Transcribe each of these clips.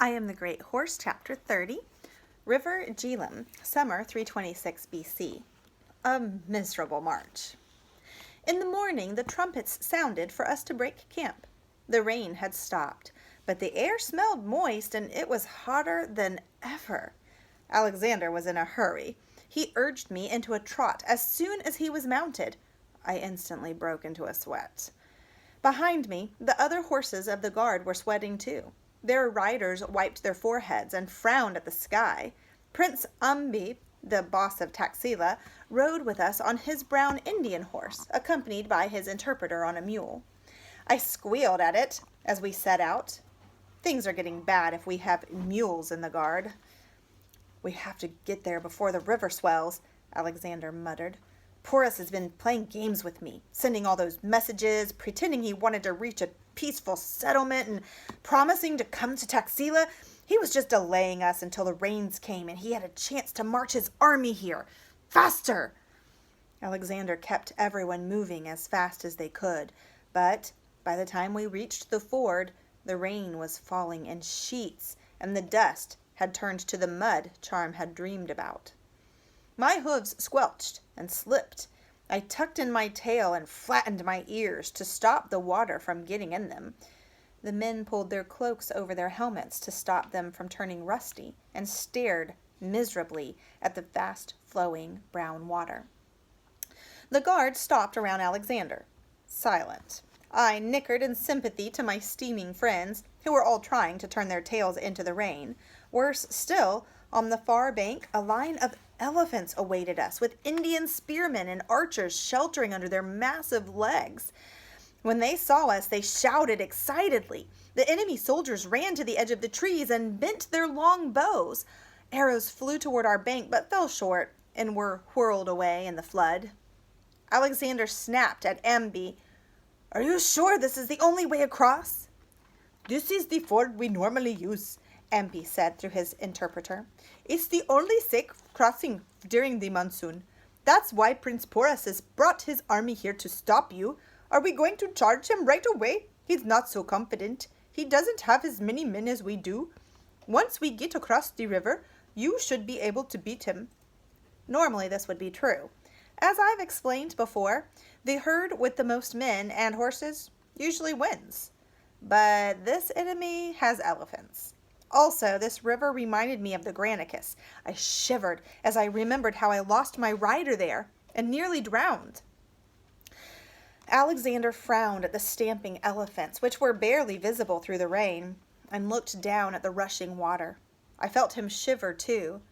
I Am the Great Horse, Chapter 30, River Jhelum, Summer 326 BC. A miserable march. In the morning, the trumpets sounded for us to break camp. The rain had stopped, but the air smelled moist and it was hotter than ever. Alexander was in a hurry. He urged me into a trot as soon as he was mounted. I instantly broke into a sweat. Behind me, the other horses of the guard were sweating too. Their riders wiped their foreheads and frowned at the sky. Prince Umbi, the boss of Taxila, rode with us on his brown Indian horse, accompanied by his interpreter on a mule. I squealed at it as we set out. Things are getting bad if we have mules in the guard. We have to get there before the river swells, Alexander muttered. Porus has been playing games with me, sending all those messages, pretending he wanted to reach a peaceful settlement and promising to come to Taxila. He was just delaying us until the rains came and he had a chance to march his army here. Faster! Alexander kept everyone moving as fast as they could, but by the time we reached the ford, the rain was falling in sheets and the dust had turned to the mud Charm had dreamed about. My hooves squelched and slipped. I tucked in my tail and flattened my ears to stop the water from getting in them. The men pulled their cloaks over their helmets to stop them from turning rusty and stared miserably at the fast-flowing brown water. The guard stopped around Alexander, silent. I nickered in sympathy to my steaming friends, who were all trying to turn their tails into the rain. Worse still, on the far bank, a line of elephants awaited us, with Indian spearmen and archers sheltering under their massive legs. When they saw us, they shouted excitedly. The enemy soldiers ran to the edge of the trees and bent their long bows. Arrows flew toward our bank, but fell short and were whirled away in the flood. Alexander snapped at Ambi. "Are you sure this is the only way across?" "This is the ford we normally use," Ambi said through his interpreter. "It's the only safe crossing during the monsoon. That's why Prince Porus has brought his army here to stop you. Are we going to charge him right away? He's not so confident. He doesn't have as many men as we do. Once we get across the river, you should be able to beat him." Normally this would be true. As I've explained before, the herd with the most men and horses usually wins. But this enemy has elephants. Also, this river reminded me of the Granicus. I shivered as I remembered how I lost my rider there and nearly drowned. Alexander frowned at the stamping elephants, which were barely visible through the rain, and looked down at the rushing water. I felt him shiver, too.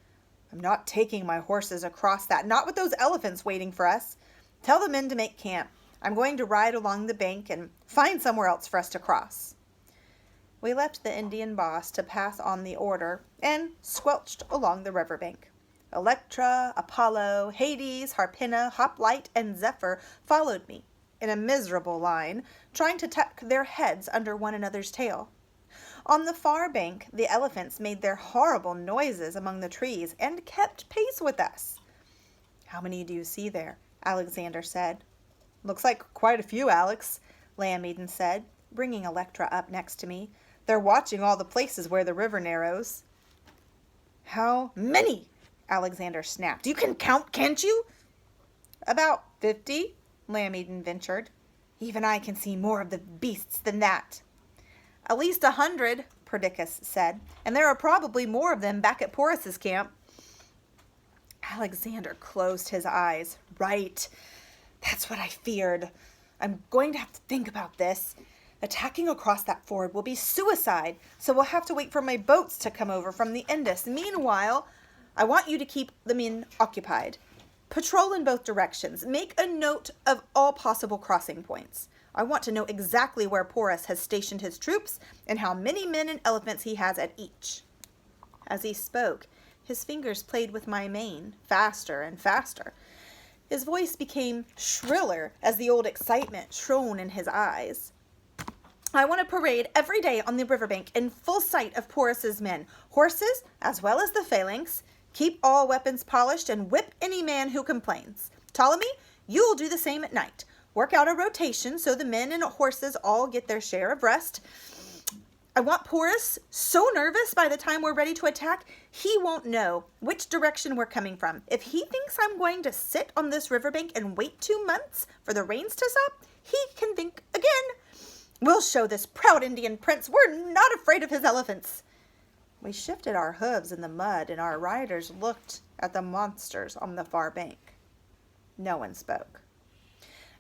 "I'm not taking my horses across that, not with those elephants waiting for us. Tell the men to make camp. I'm going to ride along the bank and find somewhere else for us to cross." We left the Indian boss to pass on the order and squelched along the riverbank. Electra, Apollo, Hades, Harpina, Hoplite, and Zephyr followed me in a miserable line, trying to tuck their heads under one another's tail. On the far bank, the elephants made their horrible noises among the trees and kept pace with us. "How many do you see there?" Alexander said. "Looks like quite a few, Alex," Lameden said, bringing Electra up next to me. "They're watching all the places where the river narrows." "How many?" Alexander snapped. "You can count, can't you?" "About 50, Lameden ventured. "Even I can see more of the beasts than that." "At least 100, Perdiccas said, "and there are probably more of them back at Porus's camp." Alexander closed his eyes. "Right. That's what I feared. I'm going to have to think about this. Attacking across that ford will be suicide, so we'll have to wait for my boats to come over from the Indus. Meanwhile, I want you to keep the men occupied. Patrol in both directions. Make a note of all possible crossing points. I want to know exactly where Porus has stationed his troops and how many men and elephants he has at each." As he spoke, his fingers played with my mane, faster and faster. His voice became shriller as the old excitement shone in his eyes. "I want a parade every day on the riverbank in full sight of Porus's men, horses as well as the phalanx. Keep all weapons polished and whip any man who complains. Ptolemy, you'll do the same at night. Work out a rotation so the men and horses all get their share of rest. I want Porus so nervous by the time we're ready to attack, he won't know which direction we're coming from. If he thinks I'm going to sit on this riverbank and wait 2 months for the rains to stop, he can think again. We'll show this proud Indian prince we're not afraid of his elephants. We shifted our hooves in the mud, and our riders looked at the monsters on the far bank. No one spoke.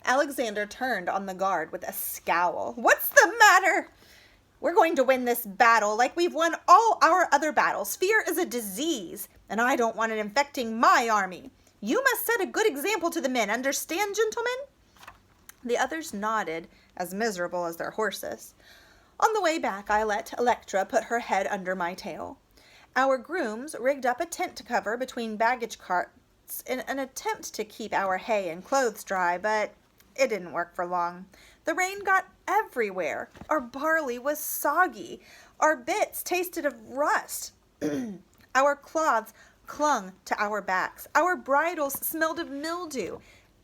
Alexander turned on the guard with a scowl. What's the matter? We're going to win this battle like we've won all our other battles. Fear is a disease, and I don't want it infecting my army. You must set a good example to the men. Understand, gentlemen? The others nodded, as miserable as their horses. On the way back, I let Electra put her head under my tail. Our grooms rigged up a tent cover between baggage carts in an attempt to keep our hay and clothes dry, but it didn't work for long. The rain got everywhere. Our barley was soggy. Our bits tasted of rust. Our cloths clung to our backs. Our bridles smelled of mildew.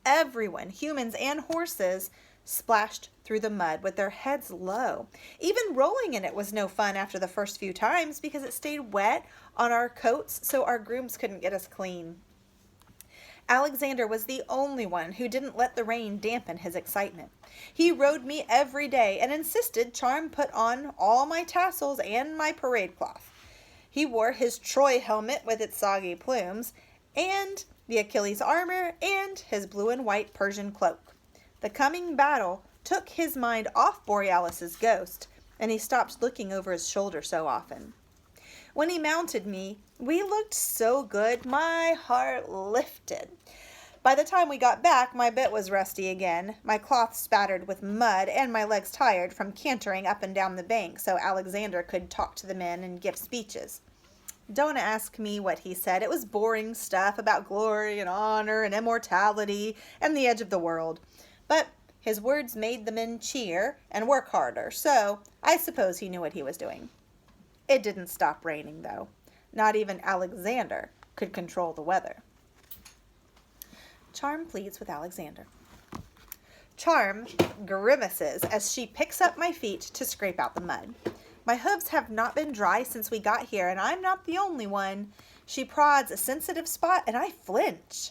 Everyone, humans and horses, splashed through the mud with their heads low. Even rolling in it was no fun after the first few times because it stayed wet on our coats, so our grooms couldn't get us clean. Alexander was the only one who didn't let the rain dampen his excitement. He rode me every day and insisted Charm put on all my tassels and my parade cloth. He wore his Troy helmet with its soggy plumes, and the Achilles armor, and his blue and white Persian cloak. The coming battle took his mind off Borealis's ghost, and he stopped looking over his shoulder so often. When he mounted me, we looked so good, my heart lifted. By the time we got back, my bit was rusty again, my cloth spattered with mud, and my legs tired from cantering up and down the bank so Alexander could talk to the men and give speeches. Don't ask me what he said. It was boring stuff about glory and honor and immortality and the edge of the world. But his words made the men cheer and work harder, so I suppose he knew what he was doing. It didn't stop raining, though. Not even Alexander could control the weather. Charm pleads with Alexander. Charm grimaces as she picks up my feet to scrape out the mud. My hooves have not been dry since we got here, and I'm not the only one. She prods a sensitive spot, and I flinch.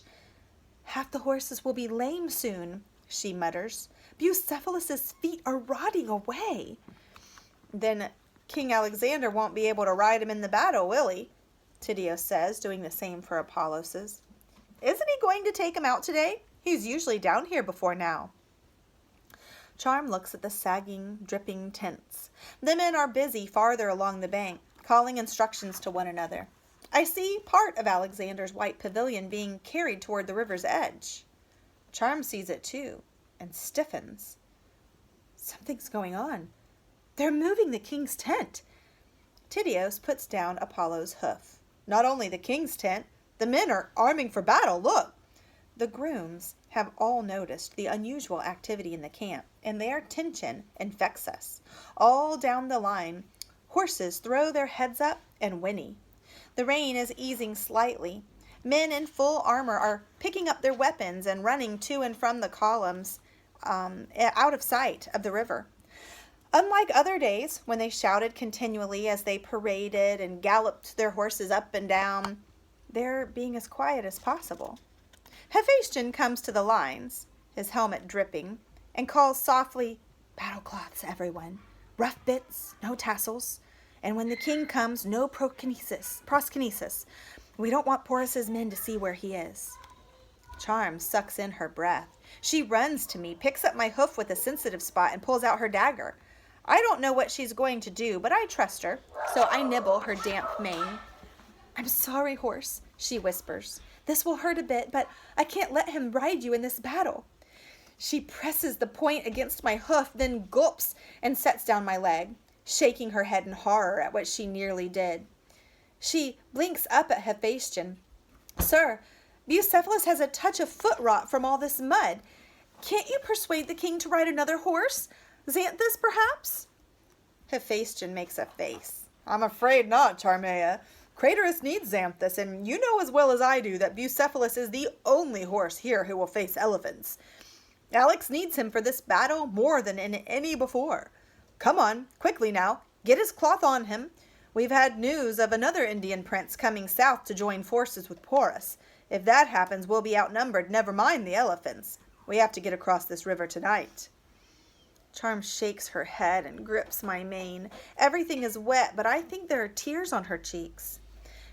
Half the horses will be lame soon, she mutters. Bucephalus's feet are rotting away. Then King Alexander won't be able to ride him in the battle, will he? Tydeus says, doing the same for Apollos's. Isn't he going to take him out today? He's usually down here before now. Charm looks at the sagging, dripping tents. The men are busy farther along the bank, calling instructions to one another. I see part of Alexander's white pavilion being carried toward the river's edge. Charm sees it too, and stiffens. Something's going on. They're moving the king's tent. Tydeus puts down Apollo's hoof. Not only the king's tent, the men are arming for battle. Look! The grooms have all noticed the unusual activity in the camp, and their tension infects us. All down the line, horses throw their heads up and whinny. The rain is easing slightly. Men in full armor are picking up their weapons and running to and from the columns out of sight of the river. Unlike other days, when they shouted continually as they paraded and galloped their horses up and down, they're being as quiet as possible. Hephaestion comes to the lines, his helmet dripping, and calls softly, "Battle cloths, everyone. Rough bits, no tassels. And when the king comes, no proskynesis. We don't want Porus's men to see where he is." Charm sucks in her breath. She runs to me, picks up my hoof with a sensitive spot, and pulls out her dagger. I don't know what she's going to do, but I trust her, so I nibble her damp mane. "I'm sorry, horse," she whispers. "This will hurt a bit, but I can't let him ride you in this battle." She presses the point against my hoof, then gulps and sets down my leg, shaking her head in horror at what she nearly did. She blinks up at Hephaestion. "Sir, Bucephalus has a touch of foot rot from all this mud. Can't you persuade the king to ride another horse? Xanthus, perhaps?" Hephaestion makes a face. "I'm afraid not, Charmea. Craterus needs Xanthus, and you know as well as I do that Bucephalus is the only horse here who will face elephants. Alex needs him for this battle more than in any before. Come on, quickly now. Get his cloth on him. We've had news of another Indian prince coming south to join forces with Porus. If that happens, we'll be outnumbered, never mind the elephants. We have to get across this river tonight." Charm shakes her head and grips my mane. Everything is wet, but I think there are tears on her cheeks.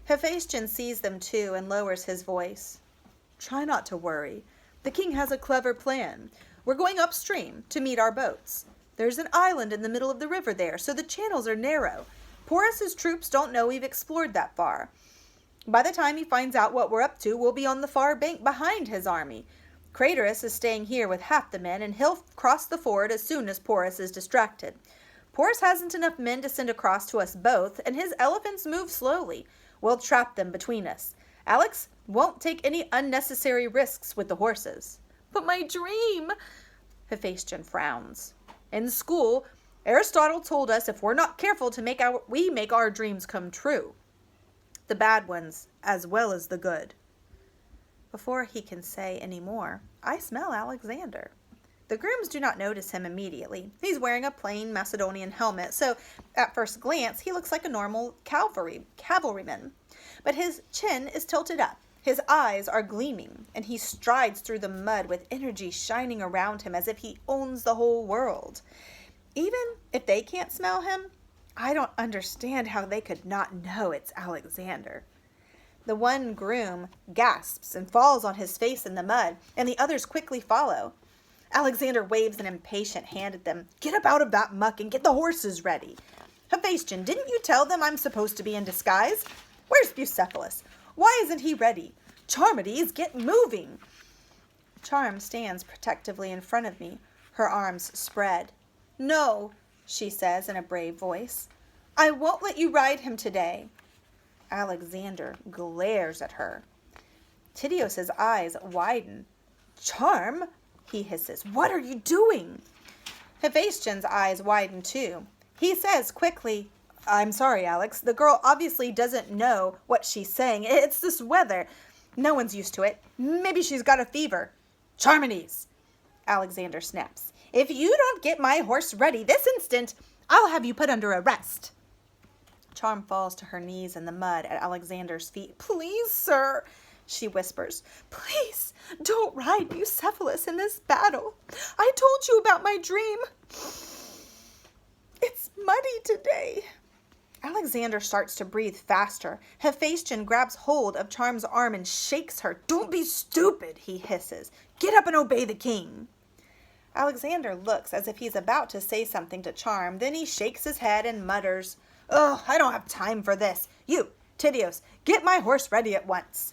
Hephaestion sees them too and lowers his voice. "Try not to worry. The king has a clever plan. We're going upstream to meet our boats. There's an island in the middle of the river there, so the channels are narrow. Porus's troops don't know we've explored that far. By the time he finds out what we're up to, we'll be on the far bank behind his army. Craterus is staying here with half the men, and he'll cross the ford as soon as Porus is distracted. Porus hasn't enough men to send across to us both, and his elephants move slowly. We'll trap them between us. Alex won't take any unnecessary risks with the horses." "But my dream!" Hephaestion frowns. "In school, Aristotle told us if we're not careful we make our dreams come true. The bad ones as well as the good." Before he can say any more, I smell Alexander. The grooms do not notice him immediately. He's wearing a plain Macedonian helmet, so at first glance he looks like a normal cavalryman. But his chin is tilted up, his eyes are gleaming, and he strides through the mud with energy shining around him as if he owns the whole world. Even if they can't smell him, I don't understand how they could not know it's Alexander. The one groom gasps and falls on his face in the mud, and the others quickly follow. Alexander waves an impatient hand at them. "Get up out of that muck and get the horses ready. Hephaestion, didn't you tell them I'm supposed to be in disguise? Where's Bucephalus? Why isn't he ready? Charmides, get moving." Charm stands protectively in front of me, her arms spread. "No," she says in a brave voice. "I won't let you ride him today." Alexander glares at her. Tydeus's eyes widen. "Charm," he hisses, "what are you doing?" Hephaestion's eyes widen too. He says quickly, "I'm sorry, Alex. The girl obviously doesn't know what she's saying. It's this weather. No one's used to it. Maybe she's got a fever." "Charmides," Alexander snaps, "if you don't get my horse ready this instant, I'll have you put under arrest." Charm falls to her knees in the mud at Alexander's feet. "Please, sir," she whispers, "please don't ride Bucephalus in this battle. I told you about my dream. It's muddy today." Alexander starts to breathe faster. Hephaestion grabs hold of Charm's arm and shakes her. "Don't be stupid," he hisses. "Get up and obey the king." Alexander looks as if he's about to say something to Charm. Then he shakes his head and mutters, "Oh, I don't have time for this. You, Tydeus, get my horse ready at once."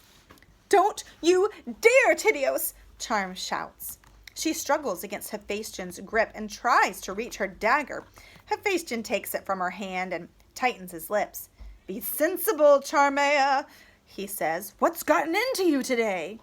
"Don't you dare, Tydeus!" Charm shouts. She struggles against Hephaestion's grip and tries to reach her dagger. Hephaestion takes it from her hand and tightens his lips. "Be sensible, Charmea," he says. "What's gotten into you today?"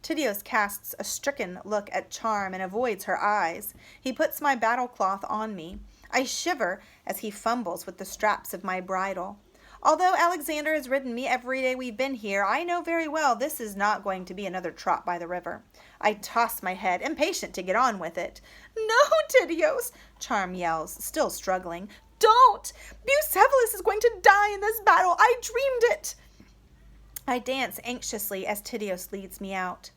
Tydeus casts a stricken look at Charm and avoids her eyes. He puts my battle cloth on me. I shiver as he fumbles with the straps of my bridle. Although Alexander has ridden me every day we've been here, I know very well this is not going to be another trot by the river. I toss my head, impatient to get on with it. "No, Tydeus," Charm yells, still struggling. "Don't! Bucephalus is going to die in this battle. I dreamed it." I dance anxiously as Tydeus leads me out.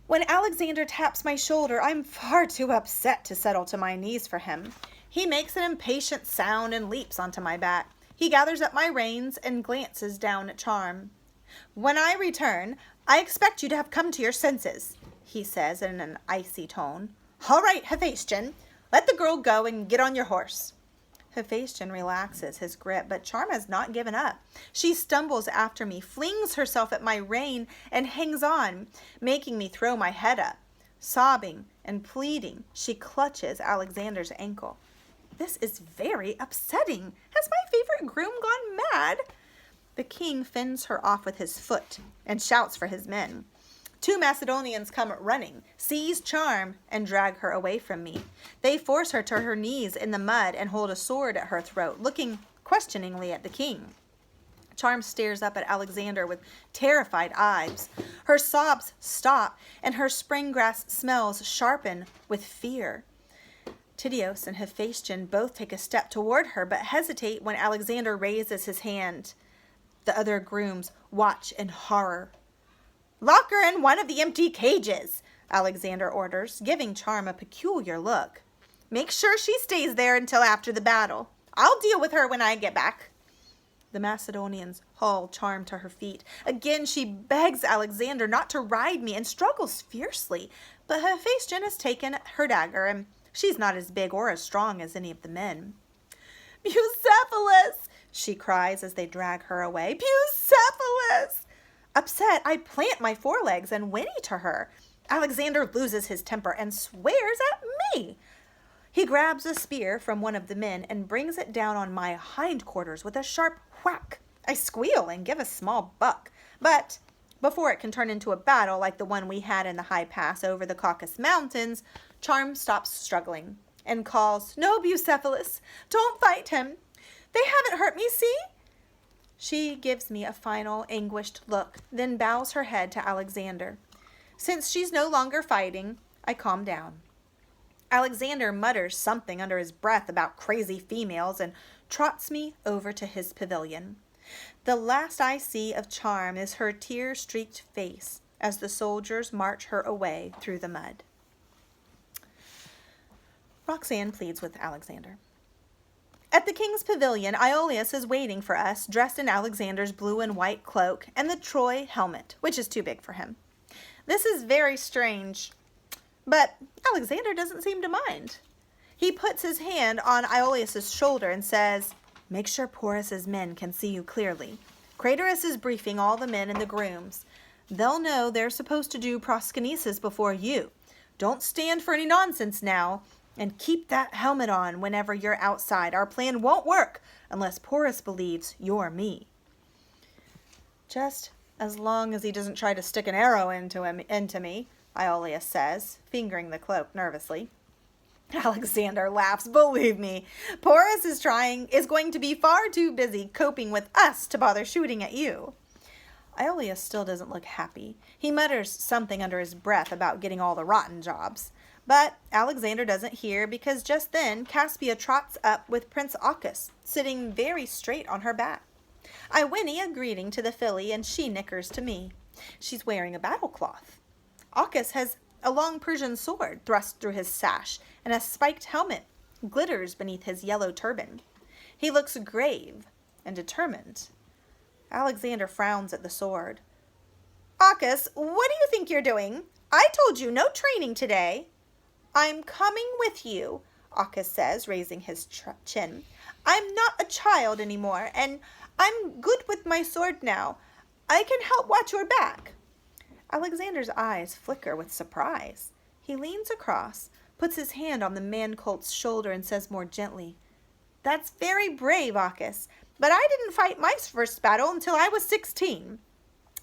When Alexander taps my shoulder, I'm far too upset to settle to my knees for him. He makes an impatient sound and leaps onto my back. He gathers up my reins and glances down at Charm. "When I return, I expect you to have come to your senses," he says in an icy tone. "All right, Hephaestion, let the girl go and get on your horse." Hephaestion relaxes his grip, but Charm has not given up. She stumbles after me, flings herself at my rein, and hangs on, making me throw my head up. Sobbing and pleading, she clutches Alexander's ankle. This is very upsetting. Has my favorite groom gone mad? The king fends her off with his foot and shouts for his men. 2 Macedonians come running, seize Charm, and drag her away from me. They force her to her knees in the mud and hold a sword at her throat, looking questioningly at the king. Charm stares up at Alexander with terrified eyes. Her sobs stop, and her spring grass smells sharpen with fear. Tityos and Hephaestion both take a step toward her, but hesitate when Alexander raises his hand. The other grooms watch in horror. "Lock her in one of the empty cages," Alexander orders, giving Charm a peculiar look. "Make sure she stays there until after the battle. I'll deal with her when I get back." The Macedonians haul Charm to her feet. Again she begs Alexander not to ride me and struggles fiercely, but Hephaestion has taken her dagger, and she's not as big or as strong as any of the men. "Bucephalus!" she cries as they drag her away. "Bucephalus!" Upset, I plant my forelegs and whinny to her. Alexander loses his temper and swears at me. He grabs a spear from one of the men and brings it down on my hindquarters with a sharp whack. I squeal and give a small buck, but before it can turn into a battle like the one we had in the high pass over the Caucasus Mountains, Charm stops struggling and calls, "No, Bucephalus, don't fight him. They haven't hurt me, see?" She gives me a final anguished look, then bows her head to Alexander. Since she's no longer fighting, I calm down. Alexander mutters something under his breath about crazy females and trots me over to his pavilion. The last I see of Charm is her tear-streaked face as the soldiers march her away through the mud. Roxanne pleads with Alexander. At the king's pavilion, Iolaus is waiting for us, dressed in Alexander's blue and white cloak and the Troy helmet, which is too big for him. This is very strange, but Alexander doesn't seem to mind. He puts his hand on Iolaus' shoulder and says, "Make sure Porus's men can see you clearly. Craterus is briefing all the men and the grooms. They'll know they're supposed to do proskynesis before you. Don't stand for any nonsense now, and keep that helmet on whenever you're outside. Our plan won't work unless Porus believes you're me." "Just as long as he doesn't try to stick an arrow into me," Iolaus says, fingering the cloak nervously. Alexander laughs. "Believe me, Porus is going to be far too busy coping with us to bother shooting at you." Iolaus still doesn't look happy. He mutters something under his breath about getting all the rotten jobs. But Alexander doesn't hear, because just then Caspia trots up with Prince Aucus, sitting very straight on her back. I whinny a greeting to the filly, and she nickers to me. She's wearing a battle cloth. Aucus has a long Persian sword thrust through his sash, and a spiked helmet glitters beneath his yellow turban. He looks grave and determined. Alexander frowns at the sword. "Aucus, what do you think you're doing? I told you no training today." "I'm coming with you," Aucus says, raising his chin. "I'm not a child anymore, and I'm good with my sword now. I can help watch your back." Alexander's eyes flicker with surprise. He leans across, puts his hand on the man-colt's shoulder, and says more gently, "That's very brave, Aucus, but I didn't fight my first battle until I was 16.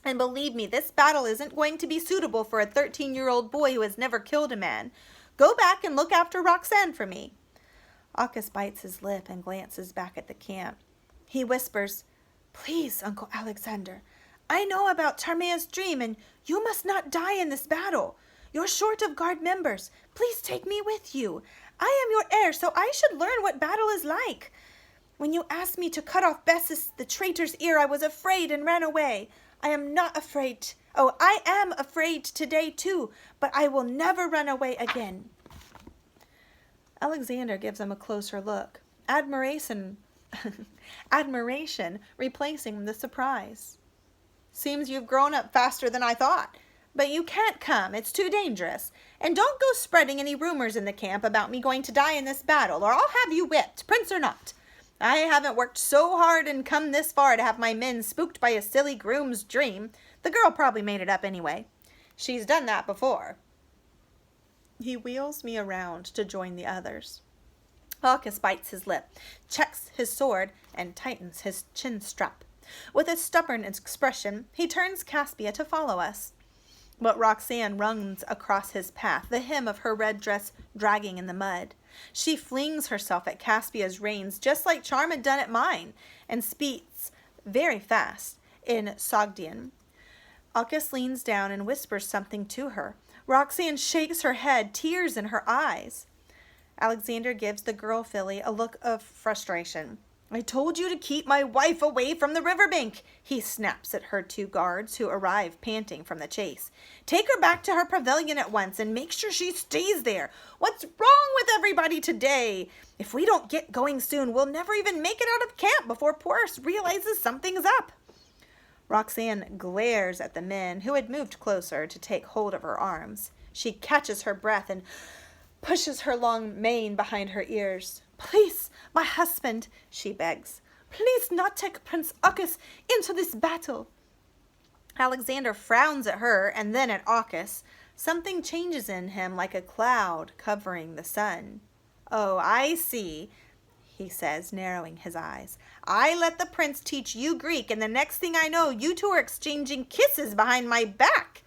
And believe me, this battle isn't going to be suitable for a 13-year-old boy who has never killed a man. Go back and look after Roxanne for me." Aucus bites his lip and glances back at the camp. He whispers, "Please, Uncle Alexander, I know about Charmea's dream, and you must not die in this battle. You're short of guard members. Please take me with you. I am your heir, so I should learn what battle is like. When you asked me to cut off Bessus, the traitor's ear, I was afraid and ran away. I am not afraid. Oh, I am afraid today too, but I will never run away again." Alexander gives him a closer look. Admiration replacing the surprise. "Seems you've grown up faster than I thought. But you can't come. It's too dangerous. And don't go spreading any rumors in the camp about me going to die in this battle, or I'll have you whipped, prince or not. I haven't worked so hard and come this far to have my men spooked by a silly groom's dream. The girl probably made it up anyway. She's done that before." He wheels me around to join the others. Aucus bites his lip, checks his sword, and tightens his chin strap. With a stubborn expression, he turns Caspia to follow us. But Roxanne runs across his path, the hem of her red dress dragging in the mud. She flings herself at Caspia's reins, just like Charm had done at mine, and speaks very fast in Sogdian. Aucus leans down and whispers something to her. Roxanne shakes her head, tears in her eyes. Alexander gives the girl filly a look of frustration. I told you to keep my wife away from the riverbank, he snaps at her two guards who arrive panting from the chase. Take her back to her pavilion at once and make sure she stays there. What's wrong with everybody today? If we don't get going soon, we'll never even make it out of camp before Porus realizes something's up. Roxanne glares at the men who had moved closer to take hold of her arms. She catches her breath and pushes her long mane behind her ears. Please, my husband, she begs. Please not take Prince Arcus into this battle. Alexander frowns at her and then at Arcus. Something changes in him like a cloud covering the sun. Oh, I see, he says, narrowing his eyes. I let the prince teach you Greek, and the next thing I know, you two are exchanging kisses behind my back.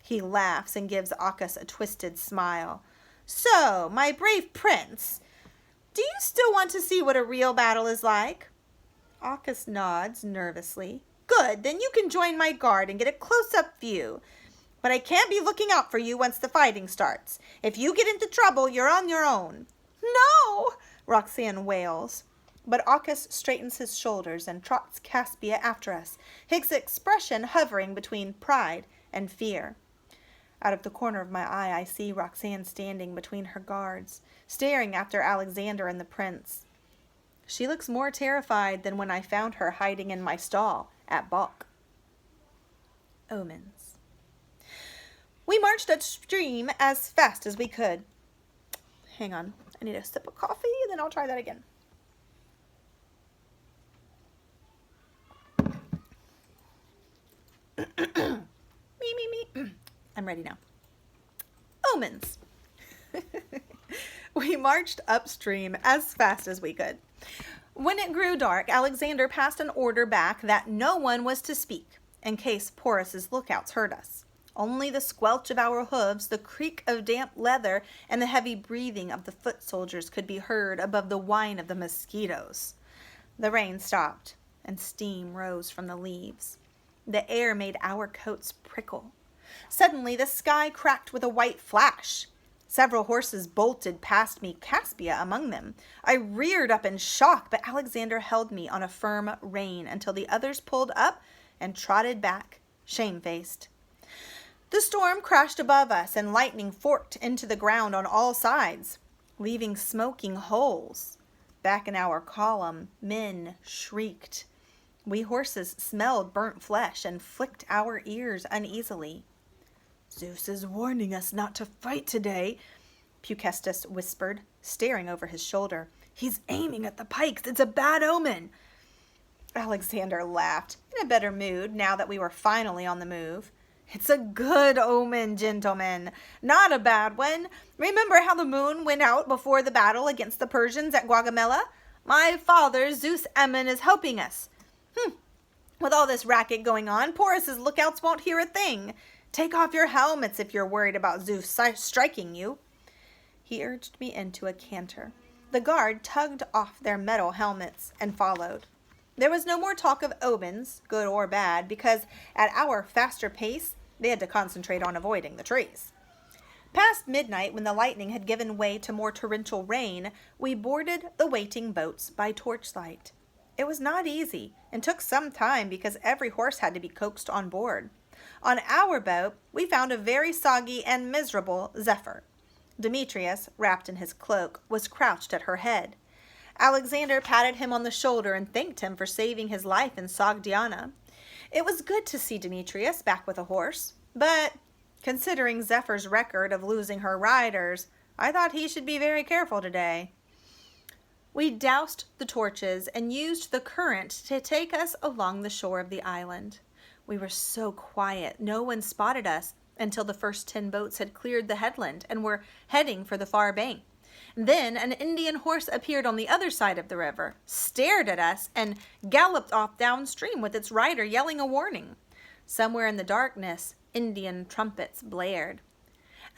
He laughs and gives Arcus a twisted smile. So, my brave prince, do you still want to see what a real battle is like? Arcus nods nervously. Good, then you can join my guard and get a close-up view. But I can't be looking out for you once the fighting starts. If you get into trouble, you're on your own. No, Roxanne wails. But Arcus straightens his shoulders and trots Caspia after us, his expression hovering between pride and fear. Out of the corner of my eye, I see Roxanne standing between her guards, staring after Alexander and the prince. She looks more terrified than when I found her hiding in my stall at Balk. Omens. We marched upstream as fast as we could. Hang on, I need a sip of coffee, and then I'll try that again. me. I'm ready now. Omens. We marched upstream as fast as we could. When it grew dark, Alexander passed an order back that no one was to speak, in case Porus's lookouts heard us. Only the squelch of our hooves, the creak of damp leather, and the heavy breathing of the foot soldiers could be heard above the whine of the mosquitoes. The rain stopped, and steam rose from the leaves. The air made our coats prickle. Suddenly, the sky cracked with a white flash. Several horses bolted past me, Caspia among them. I reared up in shock, but Alexander held me on a firm rein until the others pulled up and trotted back, shamefaced. The storm crashed above us, and lightning forked into the ground on all sides, leaving smoking holes. Back in our column, men shrieked. We horses smelled burnt flesh and flicked our ears uneasily. Zeus is warning us not to fight today, Peucestus whispered, staring over his shoulder. He's aiming at the pikes. It's a bad omen. Alexander laughed, in a better mood now that we were finally on the move. It's a good omen, gentlemen, not a bad one. Remember how the moon went out before the battle against the Persians at Gaugamela? My father, Zeus Ammon, is helping us. With all this racket going on, Porus's lookouts won't hear a thing. Take off your helmets if you're worried about Zeus striking you. He urged me into a canter. The guard tugged off their metal helmets and followed. There was no more talk of omens, good or bad, because at our faster pace, they had to concentrate on avoiding the trees. Past midnight, when the lightning had given way to more torrential rain, we boarded the waiting boats by torchlight. It was not easy and took some time because every horse had to be coaxed on board. On our boat, we found a very soggy and miserable Zephyr. Demetrius, wrapped in his cloak, was crouched at her head. Alexander patted him on the shoulder and thanked him for saving his life in Sogdiana. It was good to see Demetrius back with a horse, but considering Zephyr's record of losing her riders, I thought he should be very careful today. We doused the torches and used the current to take us along the shore of the island. We were so quiet, no one spotted us until the first 10 boats had cleared the headland and were heading for the far bank. Then an Indian horse appeared on the other side of the river, stared at us, and galloped off downstream with its rider yelling a warning. Somewhere in the darkness, Indian trumpets blared.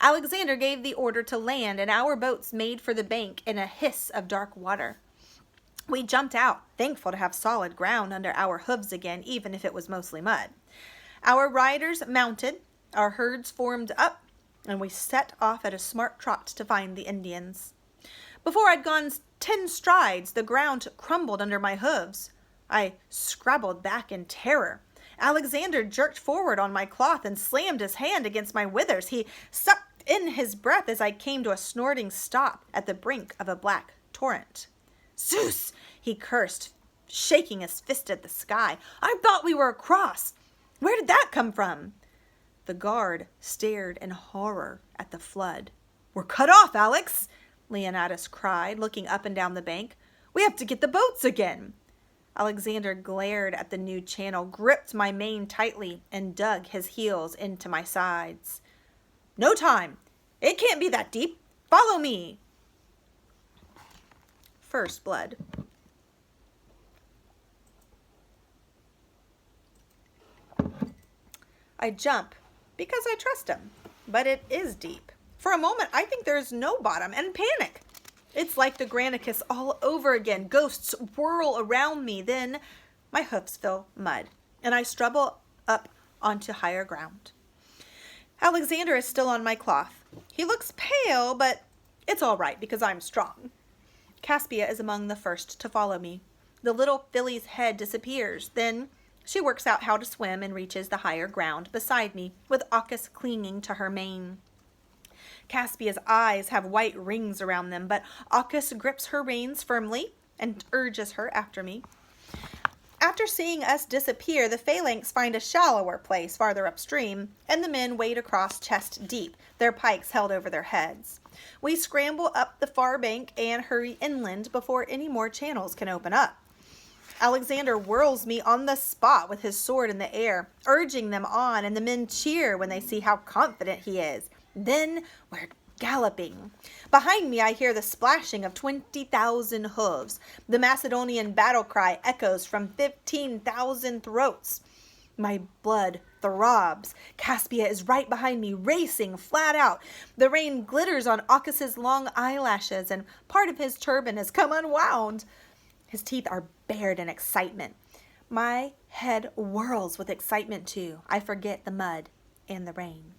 Alexander gave the order to land, and our boats made for the bank in a hiss of dark water. We jumped out, thankful to have solid ground under our hooves again, even if it was mostly mud. Our riders mounted, our herds formed up, and we set off at a smart trot to find the Indians. Before I'd gone 10 strides, the ground crumbled under my hooves. I scrabbled back in terror. Alexander jerked forward on my cloth and slammed his hand against my withers. He sucked in his breath as I came to a snorting stop at the brink of a black torrent. "Zeus!" he cursed, shaking his fist at the sky. "I thought we were across. Where did that come from?" The guard stared in horror at the flood. "We're cut off, Alex!" Leonidas cried, looking up and down the bank. "We have to get the boats again." Alexander glared at the new channel, gripped my mane tightly, and dug his heels into my sides. "No time! It can't be that deep! Follow me!" First blood. I jump because I trust him, but it is deep. For a moment, I think there's no bottom and panic. It's like the Granicus all over again. Ghosts whirl around me. Then my hoofs fill mud, and I struggle up onto higher ground. Alexander is still on my cloth. He looks pale, but it's all right because I'm strong. Caspia is among the first to follow me. The little filly's head disappears. Then she works out how to swim and reaches the higher ground beside me, with Acchus clinging to her mane. Caspia's eyes have white rings around them, but Acchus grips her reins firmly and urges her after me. After seeing us disappear, the phalanx find a shallower place farther upstream, and the men wade across chest deep, their pikes held over their heads. We scramble up the far bank and hurry inland before any more channels can open up. Alexander whirls me on the spot with his sword in the air, urging them on, and the men cheer when they see how confident he is. Then we're galloping. Behind me I hear the splashing of 20,000 hooves. The Macedonian battle cry echoes from 15,000 throats. My blood throbs. Caspia is right behind me, racing flat out. The rain glitters on Acchus's long eyelashes, and part of his turban has come unwound. His teeth are bared in excitement. My head whirls with excitement too. I forget the mud and the rain.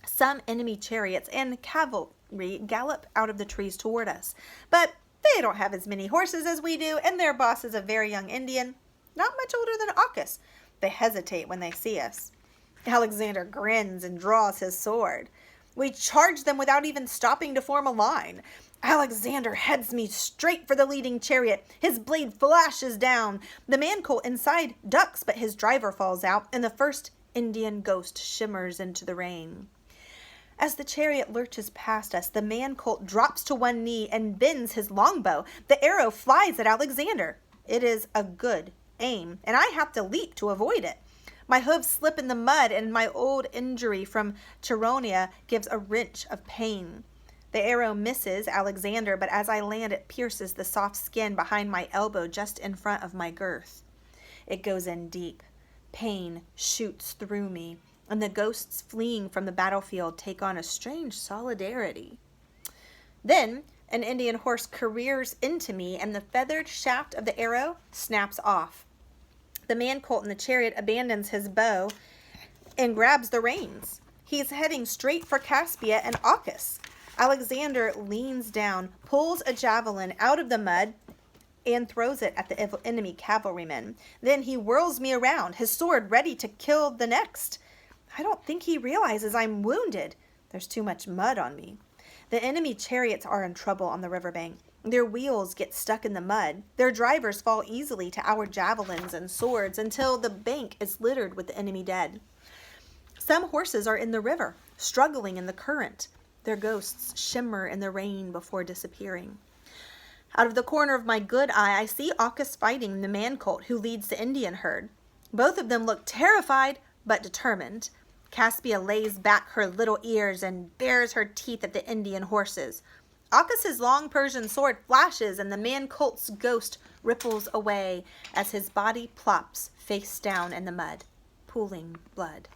Some enemy chariots and cavalry gallop out of the trees toward us, but they don't have as many horses as we do, and their boss is a very young Indian, not much older than Acchus. They hesitate when they see us. Alexander grins and draws his sword. We charge them without even stopping to form a line. Alexander heads me straight for the leading chariot. His blade flashes down. The man-colt inside ducks, but his driver falls out, and the first Indian ghost shimmers into the rain. As the chariot lurches past us, the man-colt drops to one knee and bends his longbow. The arrow flies at Alexander. It is a good aim, and I have to leap to avoid it. My hooves slip in the mud, and my old injury from Chaeronea gives a wrench of pain. The arrow misses Alexander, but as I land, it pierces the soft skin behind my elbow just in front of my girth. It goes in deep. Pain shoots through me, and the ghosts fleeing from the battlefield take on a strange solidarity. Then an Indian horse careers into me, and the feathered shaft of the arrow snaps off. The man-colt in the chariot abandons his bow and grabs the reins. He's heading straight for Caspia and Acchus. Alexander leans down, pulls a javelin out of the mud, and throws it at the enemy cavalryman. Then he whirls me around, his sword ready to kill the next. I don't think he realizes I'm wounded. There's too much mud on me. The enemy chariots are in trouble on the riverbank. Their wheels get stuck in the mud. Their drivers fall easily to our javelins and swords until the bank is littered with the enemy dead. Some horses are in the river, struggling in the current. Their ghosts shimmer in the rain before disappearing. Out of the corner of my good eye, I see Acchus fighting the man-colt who leads the Indian herd. Both of them look terrified but determined. Caspia lays back her little ears and bares her teeth at the Indian horses. Acchus's long Persian sword flashes, and the man-colt's ghost ripples away as his body plops face down in the mud, pooling blood.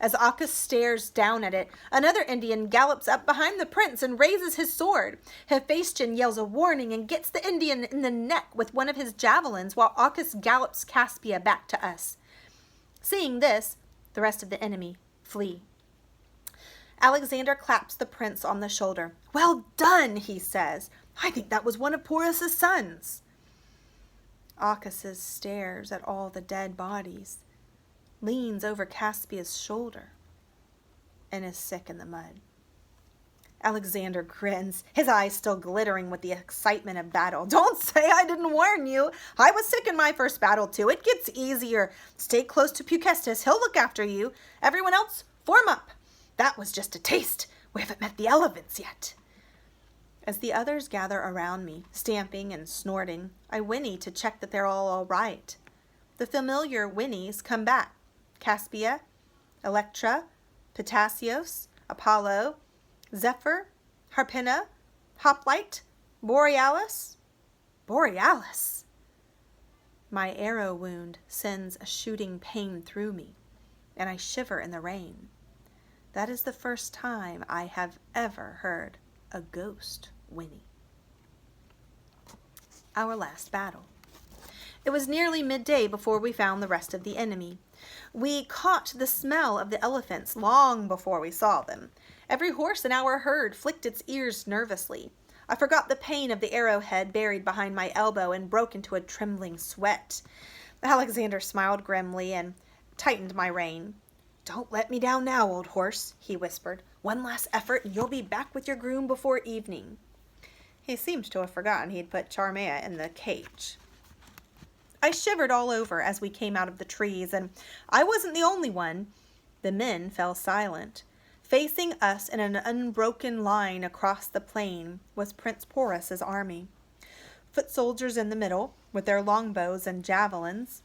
As Acchus stares down at it, another Indian gallops up behind the prince and raises his sword. Hephaestion yells a warning and gets the Indian in the neck with one of his javelins, while Acchus gallops Caspia back to us. Seeing this, the rest of the enemy flee. Alexander claps the prince on the shoulder. "Well done," he says. "I think that was one of Porus's sons." Achasis stares at all the dead bodies, leans over Caspia's shoulder, and is sick in the mud. Alexander grins, his eyes still glittering with the excitement of battle. "Don't say I didn't warn you. I was sick in my first battle too. It gets easier. Stay close to Peucestus. He'll look after you. Everyone else, form up. That was just a taste. We haven't met the elephants yet." As the others gather around me, stamping and snorting, I whinny to check that they're all right. The familiar whinnies come back. Caspia, Electra, Ptasios, Apollo, Zephyr, Harpina, Hoplite, Borealis. Borealis! My arrow wound sends a shooting pain through me, and I shiver in the rain. That is the first time I have ever heard a ghost whinny. Our last battle. It was nearly midday before we found the rest of the enemy. We caught the smell of the elephants long before we saw them. Every horse in our herd flicked its ears nervously. I forgot the pain of the arrowhead buried behind my elbow and broke into a trembling sweat. Alexander smiled grimly and tightened my rein. "Don't let me down now, old horse," he whispered. "One last effort and you'll be back with your groom before evening." He seemed to have forgotten he'd put Charmea in the cage. I shivered all over as we came out of the trees, and I wasn't the only one. The men fell silent. Facing us in an unbroken line across the plain was Prince Porus's army. Foot soldiers in the middle, with their longbows and javelins,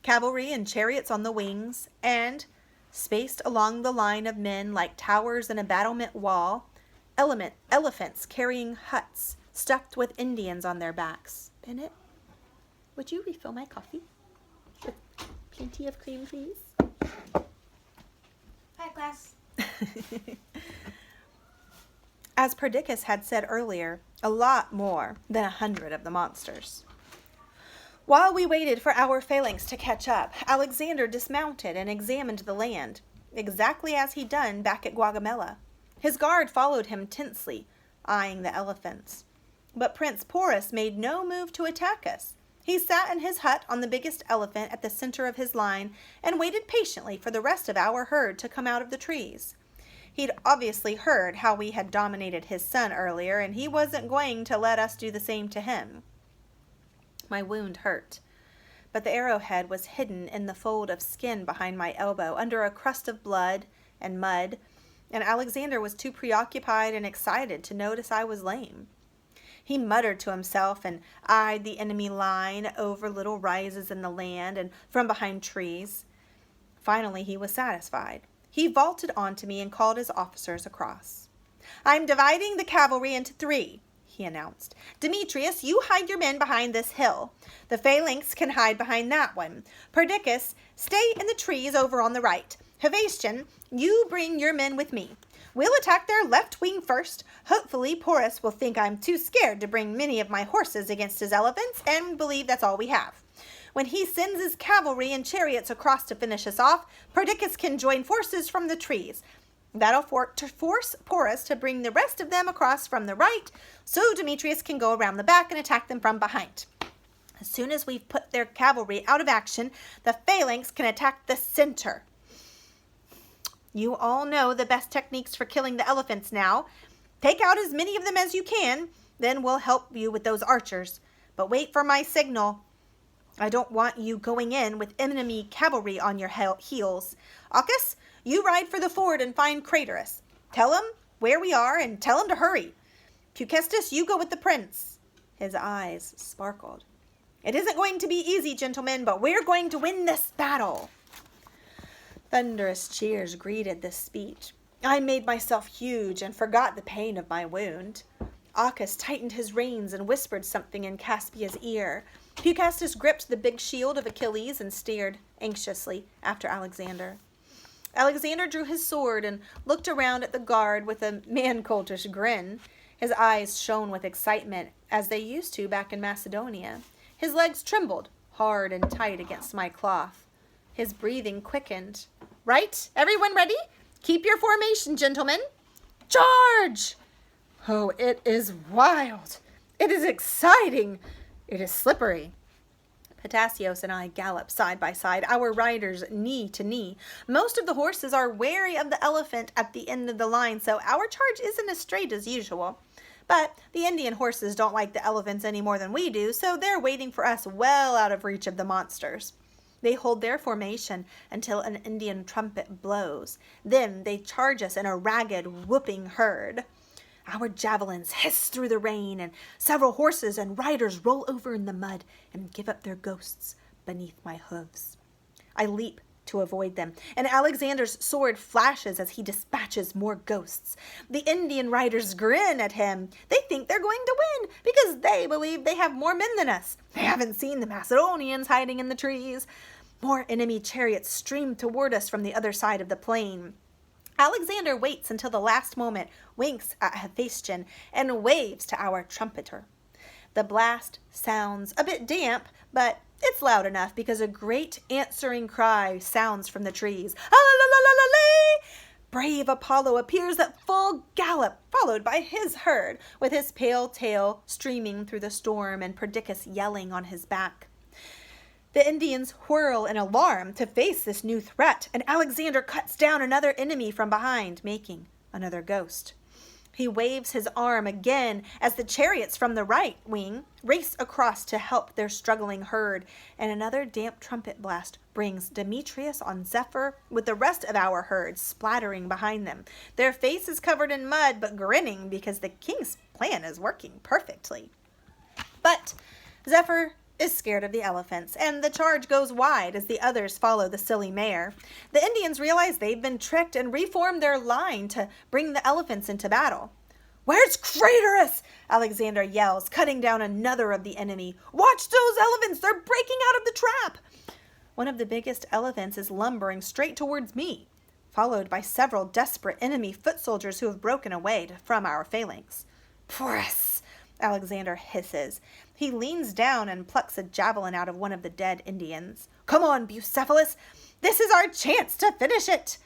cavalry and chariots on the wings, and, spaced along the line of men like towers in a battlement wall, elephants carrying huts stuffed with Indians on their backs. Bennett, would you refill my coffee? With plenty of cream, please? Hi, class. As Perdiccas had said earlier, a lot more than 100 of the monsters. While we waited for our phalanx to catch up, Alexander dismounted and examined the land, exactly as he'd done back at Gaugamela. His guard followed him tensely, eyeing the elephants. But Prince Porus made no move to attack us. He sat in his hut on the biggest elephant at the center of his line and waited patiently for the rest of our herd to come out of the trees. He'd obviously heard how we had dominated his son earlier, and he wasn't going to let us do the same to him. My wound hurt, but the arrowhead was hidden in the fold of skin behind my elbow under a crust of blood and mud, and Alexander was too preoccupied and excited to notice I was lame. He muttered to himself and eyed the enemy line over little rises in the land and from behind trees. Finally, he was satisfied. He vaulted onto me and called his officers across. "I'm dividing the cavalry into 3, he announced. "Demetrius, you hide your men behind this hill. The phalanx can hide behind that one. Perdiccas, stay in the trees over on the right. Hevestion, you bring your men with me. We'll attack their left wing first. Hopefully Porus will think I'm too scared to bring many of my horses against his elephants and believe that's all we have. When he sends his cavalry and chariots across to finish us off, Perdiccas can join forces from the trees. That'll force Porus to bring the rest of them across from the right, so Demetrius can go around the back and attack them from behind. As soon as we've put their cavalry out of action, the phalanx can attack the center. You all know the best techniques for killing the elephants now. Take out as many of them as you can, then we'll help you with those archers. But wait for my signal. I don't want you going in with enemy cavalry on your heels. Achasis, you ride for the ford and find Craterus. Tell him where we are and tell him to hurry. Peucestus, you go with the prince." His eyes sparkled. "It isn't going to be easy, gentlemen, but we're going to win this battle." Thunderous cheers greeted this speech. I made myself huge and forgot the pain of my wound. Achasis tightened his reins and whispered something in Caspia's ear. Peucestus gripped the big shield of Achilles and stared anxiously after Alexander. Alexander drew his sword and looked around at the guard with a man-coltish grin. His eyes shone with excitement, as they used to back in Macedonia. His legs trembled, hard and tight against my cloth. His breathing quickened. "Right, everyone ready? Keep your formation, gentlemen." Charge! Oh, it is wild. It is exciting. It is slippery. Patassios and I gallop side by side, our riders knee to knee. Most of the horses are wary of the elephant at the end of the line, so our charge isn't as straight as usual. But the Indian horses don't like the elephants any more than we do, so they're waiting for us well out of reach of the monsters. They hold their formation until an Indian trumpet blows. Then they charge us in a ragged, whooping herd. Our javelins hiss through the rain, and several horses and riders roll over in the mud and give up their ghosts beneath my hooves. I leap to avoid them, and Alexander's sword flashes as he dispatches more ghosts. The Indian riders grin at him. They think they're going to win because they believe they have more men than us. They haven't seen the Macedonians hiding in the trees. More enemy chariots stream toward us from the other side of the plain. Alexander waits until the last moment, winks at Hephaestion, and waves to our trumpeter. The blast sounds a bit damp, but it's loud enough because a great answering cry sounds from the trees. "Ah-la-la-la-la-la!" Brave Apollo appears at full gallop, followed by his herd, with his pale tail streaming through the storm and Perdiccas yelling on his back. The Indians whirl in alarm to face this new threat, and Alexander cuts down another enemy from behind, making another ghost. He waves his arm again as the chariots from the right wing race across to help their struggling herd, and another damp trumpet blast brings Demetrius on Zephyr with the rest of our herd splattering behind them, their faces covered in mud but grinning because the king's plan is working perfectly. But Zephyr is scared of the elephants, and the charge goes wide as the others follow the silly mare. The Indians realize they've been tricked and reform their line to bring the elephants into battle. "Where's Craterus?" Alexander yells, cutting down another of the enemy. "Watch those elephants! They're breaking out of the trap!" One of the biggest elephants is lumbering straight towards me, followed by several desperate enemy foot soldiers who have broken away from our phalanx. "Porus!" Alexander hisses. He leans down and plucks a javelin out of one of the dead Indians. "Come on, Bucephalus! This is our chance to finish it!"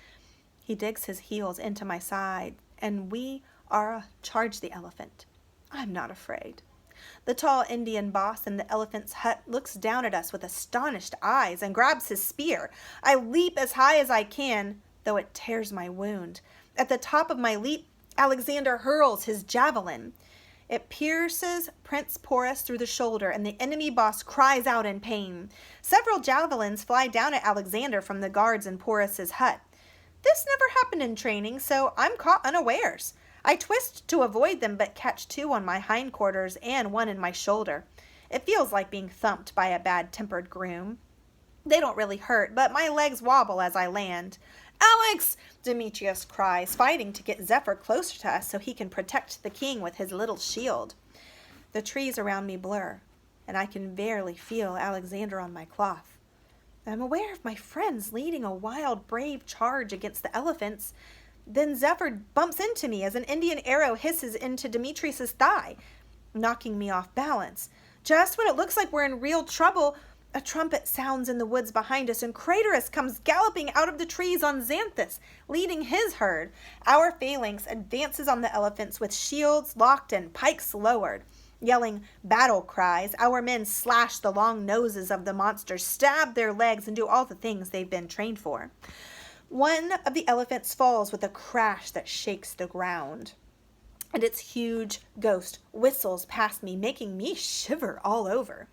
He digs his heels into my side, and we charge the elephant. I'm not afraid. The tall Indian boss in the elephant's hut looks down at us with astonished eyes and grabs his spear. I leap as high as I can, though it tears my wound. At the top of my leap, Alexander hurls his javelin. It pierces Prince Porus through the shoulder, and the enemy boss cries out in pain. Several javelins fly down at Alexander from the guards in Porus's hut. This never happened in training, so I'm caught unawares. I twist to avoid them, but catch two on my hindquarters and one in my shoulder. It feels like being thumped by a bad-tempered groom. They don't really hurt, but my legs wobble as I land. "Alex!" Demetrius cries, fighting to get Zephyr closer to us so he can protect the king with his little shield. The trees around me blur, and I can barely feel Alexander on my cloth. I'm aware of my friends leading a wild, brave charge against the elephants. Then Zephyr bumps into me as an Indian arrow hisses into Demetrius's thigh, knocking me off balance. Just when it looks like we're in real trouble, a trumpet sounds in the woods behind us, and Craterus comes galloping out of the trees on Xanthus, leading his herd. Our phalanx advances on the elephants with shields locked and pikes lowered. Yelling battle cries, our men slash the long noses of the monsters, stab their legs, and do all the things they've been trained for. One of the elephants falls with a crash that shakes the ground, and its huge ghost whistles past me, making me shiver all over.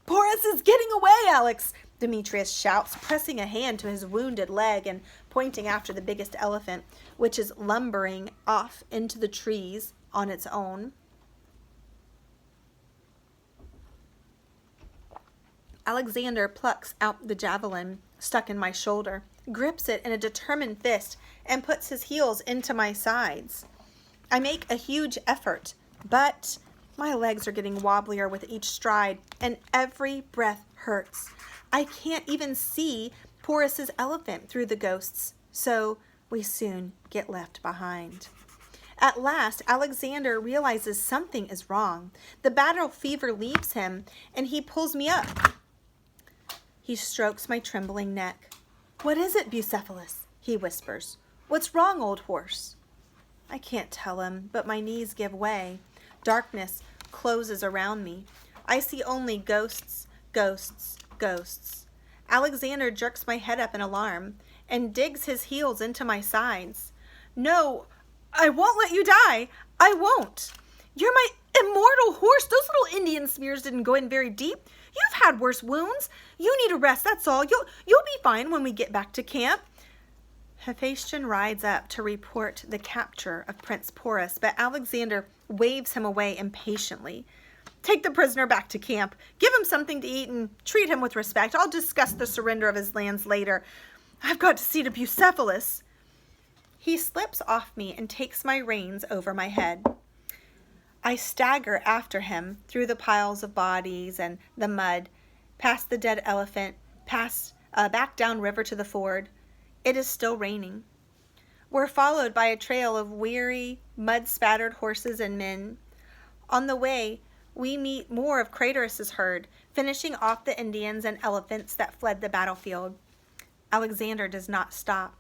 "Porus is getting away, Alex!" Demetrius shouts, pressing a hand to his wounded leg and pointing after the biggest elephant, which is lumbering off into the trees on its own. Alexander plucks out the javelin stuck in my shoulder, grips it in a determined fist, and puts his heels into my sides. I make a huge effort, but my legs are getting wobblier with each stride, and every breath hurts. I can't even see Porus's elephant through the ghosts, so we soon get left behind. At last, Alexander realizes something is wrong. The battle fever leaves him, and he pulls me up. He strokes my trembling neck. "What is it, Bucephalus?" he whispers. "What's wrong, old horse?" I can't tell him, but my knees give way. Darkness closes around me. I see only ghosts, ghosts, ghosts. Alexander jerks my head up in alarm and digs his heels into my sides. No, I won't let you die. I won't. You're my immortal horse. Those little Indian smears didn't go in very deep. You've had worse wounds. You need a rest, that's all. You'll be fine when we get back to camp. Hephaestion rides up to report the capture of Prince Porus, but Alexander waves him away impatiently. Take the prisoner back to camp. Give him something to eat and treat him with respect. I'll discuss the surrender of his lands later. I've got to see to Bucephalus. He slips off me and takes my reins over my head. I stagger after him through the piles of bodies and the mud, past the dead elephant, back down river to the ford. It is still raining. We're followed by a trail of weary, mud-spattered horses and men. On the way, we meet more of Craterus's herd, finishing off the Indians and elephants that fled the battlefield. Alexander does not stop.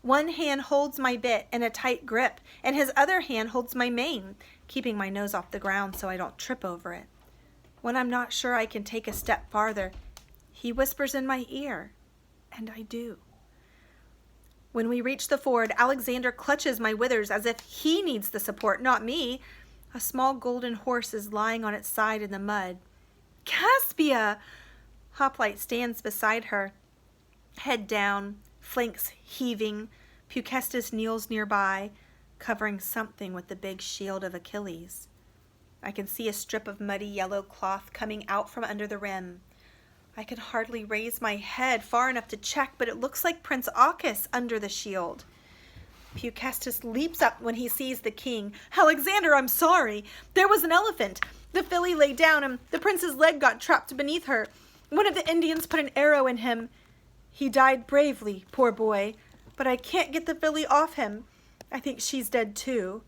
One hand holds my bit in a tight grip, and his other hand holds my mane, keeping my nose off the ground so I don't trip over it. When I'm not sure I can take a step farther, he whispers in my ear, and I do. When we reach the ford, Alexander clutches my withers as if he needs the support, not me. A small golden horse is lying on its side in the mud. Caspia! Hoplite stands beside her, head down, flanks heaving. Peucestus kneels nearby, covering something with the big shield of Achilles. I can see a strip of muddy yellow cloth coming out from under the rim. I can hardly raise my head far enough to check, but it looks like Prince Ochus under the shield. Peucestus leaps up when he sees the king. Alexander, I'm sorry. There was an elephant. The filly lay down and the prince's leg got trapped beneath her. One of the Indians put an arrow in him. He died bravely, poor boy, but I can't get the filly off him. I think she's dead too.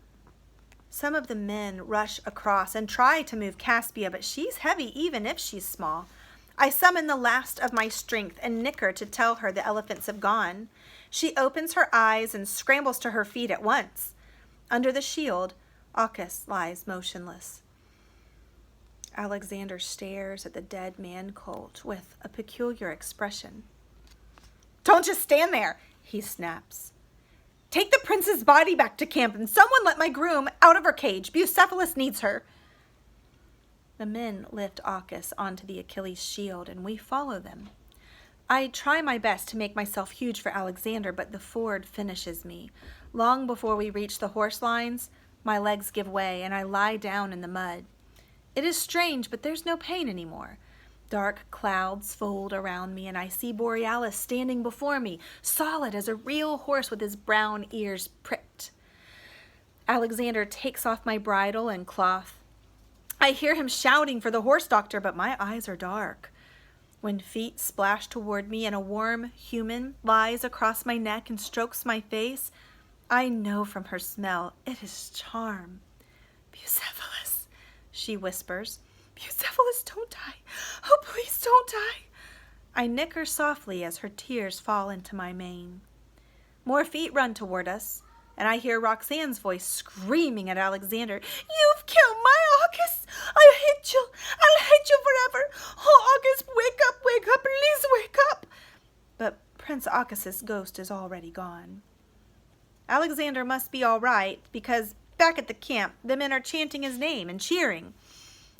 Some of the men rush across and try to move Caspia, but she's heavy even if she's small. I summon the last of my strength and nick her to tell her the elephants have gone. She opens her eyes and scrambles to her feet at once. Under the shield, Ochus lies motionless. Alexander stares at the dead man-colt with a peculiar expression. Don't just stand there, he snaps. Take the prince's body back to camp and someone let my groom out of her cage. Bucephalus needs her. The men lift Ochus onto the Achilles shield, and we follow them. I try my best to make myself huge for Alexander, but the ford finishes me. Long before we reach the horse lines, my legs give way, and I lie down in the mud. It is strange, but there's no pain anymore. Dark clouds fold around me, and I see Borealis standing before me, solid as a real horse with his brown ears pricked. Alexander takes off my bridle and cloth. I hear him shouting for the horse doctor, but my eyes are dark. When feet splash toward me and a warm human lies across my neck and strokes my face, I know from her smell it is charm. Bucephalus, she whispers. Bucephalus, don't die. Oh, please don't die. I nick her softly as her tears fall into my mane. More feet run toward us, and I hear Roxanne's voice screaming at Alexander. You've killed my Ochus. I'll hate you. I'll hate you forever. Oh, Ochus, wake up, please wake up. But Prince Ochus's ghost is already gone. Alexander must be all right, because back at the camp, the men are chanting his name and cheering.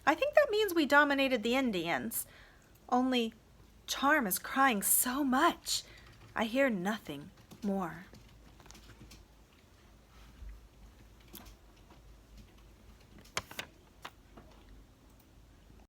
I think that means we dominated the Indians. Only Charm is crying so much. I hear nothing more.